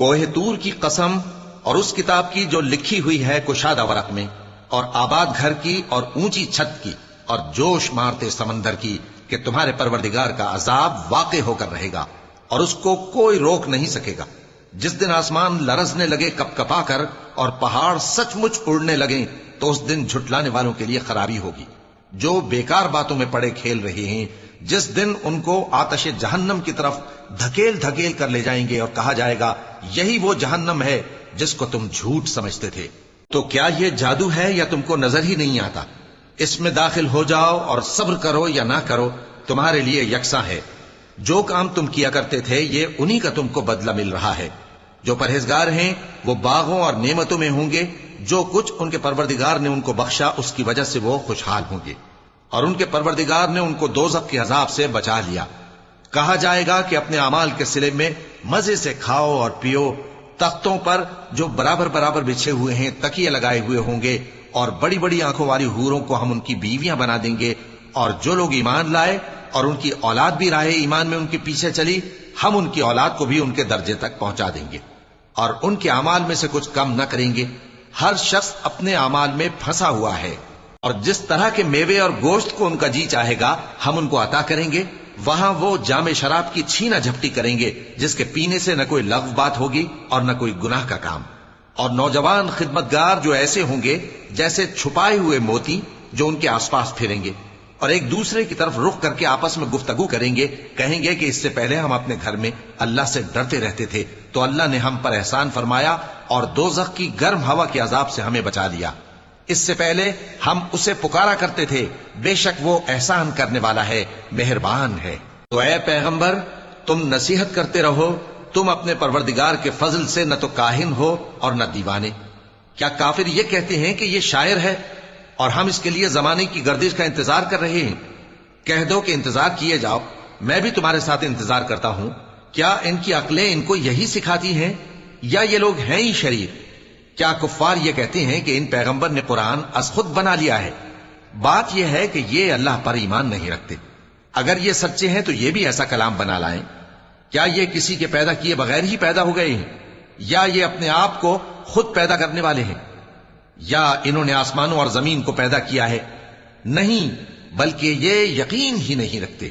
کوہ طور کی قسم اور اس کتاب کی جو لکھی ہوئی ہے کشادہ ورق میں، اور آباد گھر کی اور اونچی چھت کی اور جوش مارتے سمندر کی، کہ تمہارے پروردگار کا عذاب واقع ہو کر رہے گا اور اس کو کوئی روک نہیں سکے گا۔ جس دن آسمان لرزنے لگے کپ کپا کر اور پہاڑ سچ مچ اڑنے لگیں، تو اس دن جھٹلانے والوں کے لیے خرابی ہوگی جو بیکار باتوں میں پڑے کھیل رہے ہیں۔ جس دن ان کو آتش جہنم کی طرف دھکیل دھکیل کر لے جائیں گے اور کہا جائے گا یہی وہ جہنم ہے جس کو تم جھوٹ سمجھتے تھے۔ تو کیا یہ جادو ہے یا تم کو نظر ہی نہیں آتا؟ اس میں داخل ہو جاؤ اور صبر کرو یا نہ کرو، تمہارے لیے یکساں ہے۔ جو کام تم کیا کرتے تھے یہ انہی کا تم کو بدلہ مل رہا ہے۔ جو پرہیزگار ہیں وہ باغوں اور نعمتوں میں ہوں گے، جو کچھ ان کے پروردگار نے ان کو بخشا اس کی وجہ سے وہ خوشحال ہوں گے، اور ان کے پروردگار نے ان کو دوزخ کے عذاب سے بچا لیا۔ کہا جائے گا کہ اپنے اعمال کے صلے میں مزے سے کھاؤ اور پیو، تختوں پر جو برابر برابر بچھے ہوئے ہیں تکیے لگائے ہوئے ہوں گے، اور بڑی بڑی آنکھوں والی حوروں کو ہم ان کی بیویاں بنا دیں گے، اور جو لوگ ایمان لائے اور ان کی اولاد بھی راہ ایمان میں ان کے پیچھے چلی، ہم ان کی اولاد کو بھی ان کے درجے تک پہنچا دیں گے اور ان کے اعمال میں سے کچھ کم نہ کریں گے۔ ہر شخص اپنے اعمال میں پھنسا ہوا ہے، اور جس طرح کے میوے اور گوشت کو ان کا جی چاہے گا ہم ان کو عطا کریں گے۔ وہاں وہ جام شراب کی چھینا جھپٹی کریں گے جس کے پینے سے نہ کوئی لغو بات ہوگی اور نہ کوئی گناہ کا کام، اور نوجوان خدمتگار جو ایسے ہوں گے جیسے چھپائے ہوئے موتی جو ان کے آس پاس پھریں گے، اور ایک دوسرے کی طرف رخ کر کے آپس میں گفتگو کریں گے، کہیں گے کہ اس سے پہلے ہم اپنے گھر میں اللہ سے ڈرتے رہتے تھے تو اللہ نے ہم پر احسان فرمایا اور دوزخ کی گرم ہوا کے عذاب سے ہمیں بچا لیا۔ اس سے پہلے ہم اسے پکارا کرتے تھے، بے شک وہ احسان کرنے والا ہے، مہربان ہے۔ تو اے پیغمبر تم نصیحت کرتے رہو، تم اپنے پروردگار کے فضل سے نہ تو کاہن ہو اور نہ دیوانے۔ کیا کافر یہ کہتے ہیں کہ یہ شاعر ہے اور ہم اس کے لیے زمانے کی گردش کا انتظار کر رہے ہیں؟ کہہ دو کہ انتظار کیے جاؤ، میں بھی تمہارے ساتھ انتظار کرتا ہوں۔ کیا ان کی عقلیں ان کو یہی سکھاتی ہیں یا یہ لوگ ہیں ہی شریر؟ کیا کفار یہ کہتے ہیں کہ ان پیغمبر نے قرآن از خود بنا لیا ہے؟ بات یہ ہے کہ یہ اللہ پر ایمان نہیں رکھتے۔ اگر یہ سچے ہیں تو یہ بھی ایسا کلام بنا لائیں۔ کیا یہ کسی کے پیدا کیے بغیر ہی پیدا ہو گئے ہیں، یا یہ اپنے آپ کو خود پیدا کرنے والے ہیں، یا انہوں نے آسمانوں اور زمین کو پیدا کیا ہے؟ نہیں، بلکہ یہ یقین ہی نہیں رکھتے۔